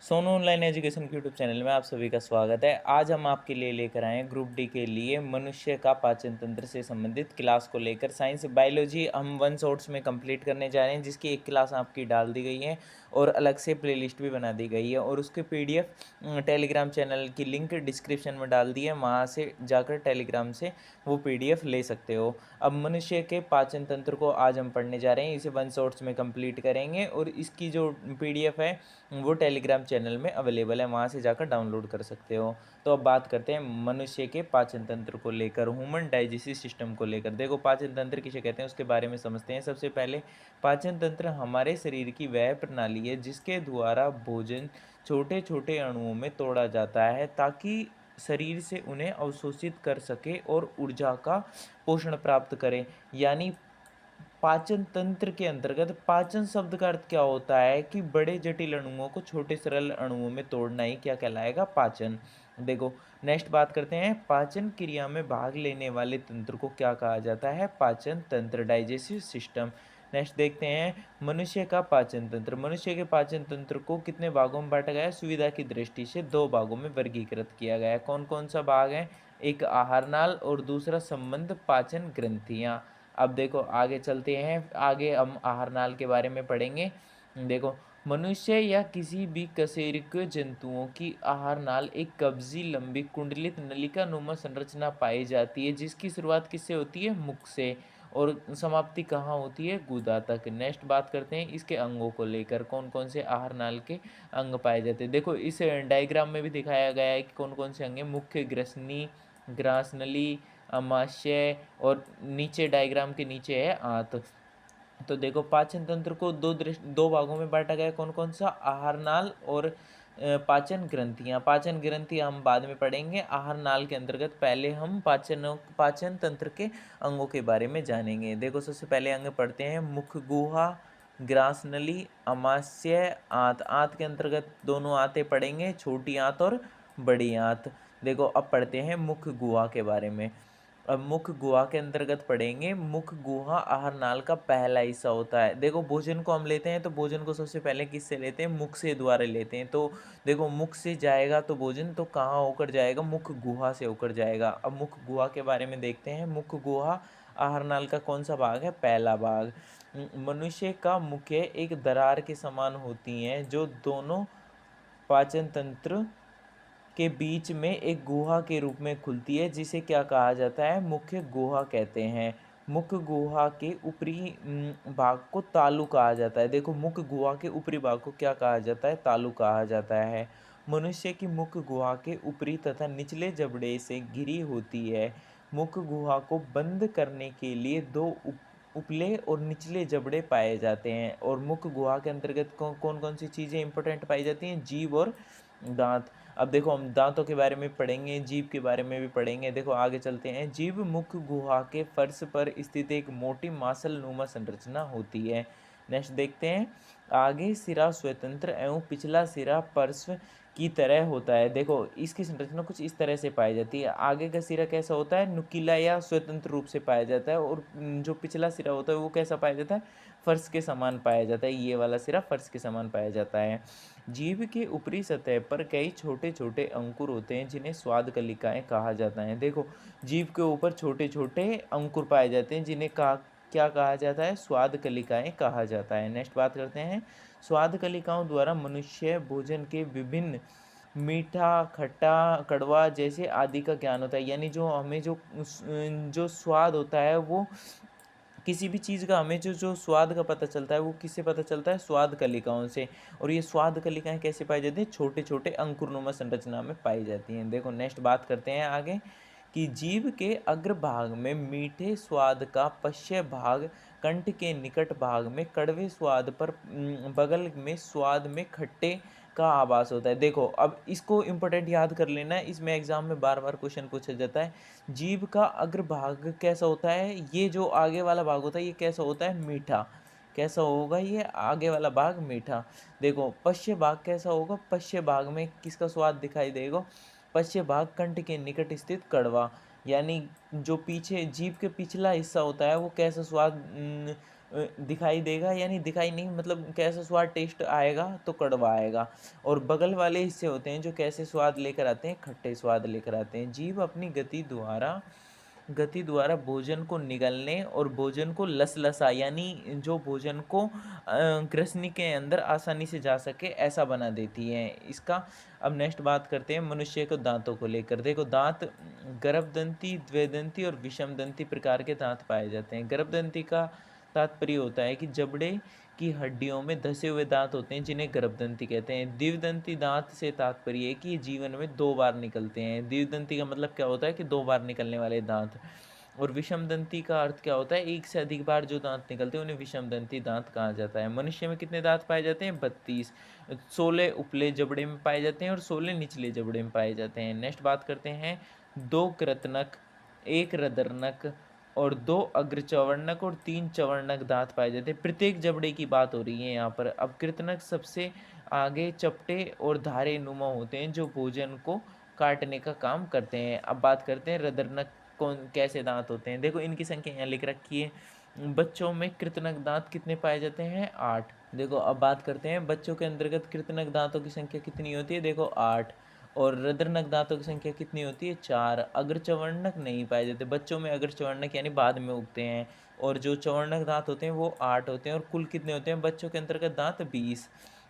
Sonu online education के YouTube channel में आप सभी का स्वागत है। आज हम आपके लिए लेकर आए हैं ग्रुप डी के लिए मनुष्य का पाचन तंत्र से संबंधित क्लास को लेकर। साइंस बायोलॉजी हम वन शॉट्स में कंप्लीट करने जा रहे हैं, जिसकी एक क्लास आपकी डाल दी गई है और अलग से प्लेलिस्ट भी बना दी गई है और उसके पीडीएफ टेलीग्राम चैनल की लिंक डिस्क्रिप्शन में डाल दी है, वहाँ से जाकर टेलीग्राम से वो पीडीएफ ले सकते हो। अब मनुष्य के पाचन तंत्र को आज हम पढ़ने जा रहे हैं, इसे वन शॉट्स में कंप्लीट करेंगे और इसकी जो पीडीएफ है वो टेलीग्राम चैनल में अवेलेबल है, वहाँ से जाकर डाउनलोड कर सकते हो। तो अब बात करते हैं मनुष्य के पाचन तंत्र को लेकर, ह्यूमन डाइजेस्टिव सिस्टम को लेकर। देखो पाचन तंत्र किसे कहते हैं उसके बारे में समझते हैं। सबसे पहले पाचन तंत्र हमारे शरीर की वह प्रणाली है जिसके द्वारा भोजन छोटे छोटे अणुओं में तोड़ा जाता है ताकि शरीर से उन्हें अवशोषित कर सके और ऊर्जा का पोषण प्राप्त करें। यानी पाचन तंत्र के अंतर्गत पाचन शब्द का अर्थ क्या होता है कि बड़े जटिल अणुओं को छोटे सरल अणुओं में तोड़ना ही क्या कहलाएगा, पाचन। देखो नेक्स्ट बात करते हैं, पाचन क्रिया में भाग लेने वाले तंत्र को क्या कहा जाता है, पाचन तंत्र, डाइजेस्टिव सिस्टम। नेक्स्ट देखते हैं मनुष्य का पाचन तंत्र। मनुष्य के पाचन तंत्र को कितने भागों में बांटा गया है, सुविधा की दृष्टि से दो भागों में वर्गीकृत किया गया है। कौन कौन सा भाग है, एक आहार नाल और दूसरा संबंध पाचन ग्रंथियां। अब देखो आगे चलते हैं, आगे हम आहार नाल के बारे में पढ़ेंगे। देखो मनुष्य या किसी भी कशेरुक जंतुओं की आहार नाल एक कब्जी लंबी कुंडलित नलिका नुमा संरचना पाई जाती है, जिसकी शुरुआत किससे होती है, मुख से, और समाप्ति कहाँ होती है, गुदा तक। नेक्स्ट बात करते हैं इसके अंगों को लेकर, कौन कौन से आहार नाल के अंग पाए जाते हैं। देखो इस डायग्राम में भी दिखाया गया है कि कौन कौन से अंग हैं, मुख्य ग्रसनी, ग्रासनली, अमाशय और नीचे डायग्राम के नीचे है आंत। तो देखो पाचन तंत्र को दो भागों में बांटा गया है, कौन कौन सा, आहार नाल और पाचन ग्रंथियां। पाचन ग्रंथि हम बाद में पढ़ेंगे, आहार नाल के अंतर्गत पहले हम पाचन तंत्र के अंगों के बारे में जानेंगे। देखो सबसे पहले अंग पढ़ते हैं, मुख गुहा, ग्रासनली, अमाशय, आंत। आंत के अंतर्गत दोनों आंतें पढ़ेंगे, छोटी आंत और बड़ी आंत। देखो अब पढ़ते हैं मुख गुहा के बारे में। अब मुख गुहा के अंतर्गत पढ़ेंगे, मुख गुहा आहार नाल का पहला हिस्सा होता है। देखो भोजन को हम लेते हैं तो भोजन को सबसे पहले किससे लेते हैं, मुख से द्वारा लेते हैं। तो देखो मुख से जाएगा तो भोजन तो कहाँ होकर जाएगा, मुख गुहा से होकर जाएगा। अब मुख गुहा के बारे में देखते हैं, मुख गुहा आहार नाल का कौन सा भाग है, पहला भाग। मनुष्य का मुख एक दरार के समान होती हैं जो दोनों पाचन तंत्र के बीच में एक गुहा के रूप में खुलती है, जिसे क्या कहा जाता है, मुख्य गुहा कहते हैं। मुख्य गुहा के ऊपरी भाग को तालु कहा जाता है। देखो मुख्य गुहा के ऊपरी भाग को क्या कहा जाता है, तालु कहा जाता है। मनुष्य की मुख्य गुहा के ऊपरी तथा निचले जबड़े से घिरी होती है। मुख्य गुहा को बंद करने के लिए दो उपले और निचले जबड़े पाए जाते हैं। और मुख्य गुहा के अंतर्गत कौन कौन सी चीज़ें इंपॉर्टेंट पाई जाती हैं, जीभ और दांत। अब देखो हम दांतों के बारे में पढ़ेंगे, जीभ के बारे में भी पढ़ेंगे। देखो आगे चलते हैं, जीभ मुख गुहा के फर्श पर स्थित एक मोटी मांसल नुमा संरचना होती है। नेक्स्ट देखते हैं आगे, सिरा स्वतंत्र एवं पिछला सिरा पार्श्व की तरह होता है। देखो इसकी संरचना कुछ इस तरह से पाई जाती है, आगे का सिरा कैसा होता है, नुकीला या स्वतंत्र रूप से पाया जाता है, और जो पिछला सिरा होता है वो कैसा पाया जाता है, फर्श के समान पाया जाता है। ये वाला सिरा फर्श के समान पाया जाता है। जीभ के ऊपरी सतह पर कई छोटे छोटे अंकुर होते हैं जिन्हें स्वाद कलिकाएं कहा जाता है। देखो जीभ के ऊपर छोटे छोटे अंकुर पाए जाते हैं जिन्हें क्या कहा जाता है, स्वाद कलिकाएं कहा जाता है। नेक्स्ट बात करते हैं, स्वाद कलिकाओं द्वारा मनुष्य भोजन के विभिन्न मीठा, खट्टा, कड़वा जैसे आदि का ज्ञान होता है। यानी जो हमें जो स्वाद होता है वो किसी भी चीज़ का हमें जो स्वाद का पता चलता है वो किससे पता चलता है, स्वाद कलिकाओं से। और ये स्वाद कलिकाएं कैसे पाई जाती हैं, छोटे छोटे अंकुरनुमा संरचना में पाई जाती हैं। देखो नेक्स्ट बात करते हैं आगे कि जीभ के अग्रभाग में मीठे स्वाद का पश्य भाग, कंठ के निकट भाग में कड़वे स्वाद पर बगल में स्वाद में खट्टे का आभास होता है। देखो अब इसको इम्पोर्टेंट याद कर लेना है, इसमें एग्जाम में बार बार क्वेश्चन पूछा जाता है। जीभ का अग्रभाग कैसा होता है, ये जो आगे वाला भाग होता है ये कैसा होता है, मीठा। कैसा होगा ये आगे वाला भाग, मीठा। देखो पश्य भाग कैसा होगा, पश्य भाग में किसका स्वाद दिखाई देगा, पश्य भाग कंठ के निकट स्थित कड़वा। यानी जो पीछे जीभ के पिछला हिस्सा होता है वो कैसा स्वाद दिखाई देगा, यानी दिखाई नहीं मतलब कैसा स्वाद टेस्ट आएगा तो कड़वा आएगा। और बगल वाले हिस्से होते हैं जो कैसे स्वाद लेकर आते हैं, खट्टे स्वाद लेकर आते हैं। जीभ अपनी गति द्वारा भोजन को निगलने और भोजन को लसलसा, यानी जो भोजन को ग्रसनी के अंदर आसानी से जा सके ऐसा बना देती है इसका। अब नेक्स्ट बात करते हैं मनुष्य को दांतों को लेकर। देखो दांत गर्भदंती, द्विदंती और विषमदंती प्रकार के दांत पाए जाते हैं। गर्भदंती का तात्पर्य होता है कि जबड़े की हड्डियों में धसे हुए दांत होते हैं जिन्हें गर्भदंती कहते हैं। द्विदंती दांत से तात्पर्य है कि ये जीवन में 2 बार निकलते हैं। द्विदंती का मतलब क्या होता है कि 2 बार निकलने वाले दांत। और विषमदंती का अर्थ क्या होता है, एक से अधिक बार जो दांत निकलते हैं उन्हें विषमदंती दांत कहा जाता है। मनुष्य में कितने दांत पाए जाते हैं, 32। 16 उपले जबड़े में पाए जाते हैं और 16 निचले जबड़े में पाए जाते हैं। नेक्स्ट बात करते हैं 2 कृतनक, 1 रदरनक और 2 अग्रचवर्णक और 3 चवर्णक दांत पाए जाते हैं। प्रत्येक जबड़े की बात हो रही है यहाँ पर। अब कृतनक सबसे आगे चपटे और धारे नुमा होते हैं जो भोजन को काटने का काम करते हैं। अब बात करते हैं रदरनक कौन कैसे दांत होते हैं। देखो इनकी संख्या यहाँ लिख रखी है। बच्चों में कृतनक दांत कितने पाए जाते हैं, 8। देखो अब बात करते हैं बच्चों के अंतर्गत कृतनक दांतों की संख्या कितनी होती है, देखो 8। और रदरनक दांतों की संख्या कितनी होती है, 4। अग्रचवर्णक नहीं पाए जाते बच्चों में, अग्रचवर्णक यानी बाद में उगते हैं। और जो चवर्णक दांत होते हैं वो 8 होते हैं। और कुल कितने होते हैं बच्चों के अंतर्गत दांत, 20।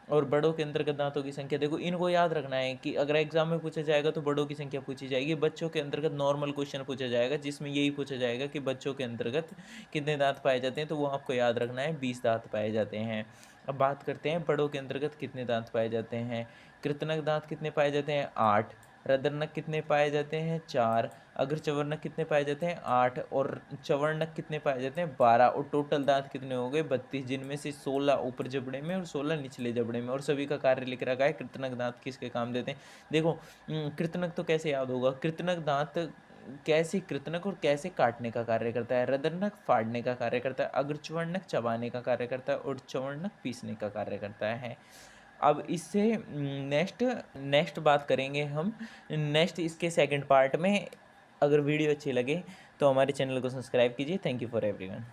और बड़ों के अंतर्गत दांतों की संख्या, देखो इनको याद रखना है कि अगर एग्जाम में पूछा जाएगा तो बड़ों की संख्या पूछी जाएगी। बच्चों के अंतर्गत नॉर्मल क्वेश्चन पूछा जाएगा जिसमें यही पूछा जाएगा कि बच्चों के अंतर्गत कितने दांत पाए जाते हैं, तो वो आपको याद रखना है, 20 दांत पाए जाते हैं। अब बात करते हैं बड़ों के अंतर्गत कितने दांत पाए जाते हैं। कृतनक दांत कितने पाए जाते हैं, 8। रदरनक कितने पाए जाते हैं, 4। अग्रचवर्णक कितने पाए जाते हैं, 8। और चवर्णक कितने पाए जाते हैं, 12। और टोटल दांत कितने हो गए, 32, जिनमें से 16 ऊपर जबड़े में और 16 निचले जबड़े में। और सभी का कार्य लिख रखा है कृतनक दांत किसके काम देते हैं। देखो कृतनक तो कैसे याद होगा, कृतनक दांत कैसे कृतनक और कैसे काटने का कार्य करता है। रदरनक फाड़ने का कार्य करता है, अग्रचवर्णक चबाने का कार्य करता है और चवर्णक पीसने का कार्य करता है। अब इससे नेक्स्ट बात करेंगे हम नेक्स्ट इसके सेकंड पार्ट में। अगर वीडियो अच्छी लगे तो हमारे चैनल को सब्सक्राइब कीजिए। Thank you for everyone.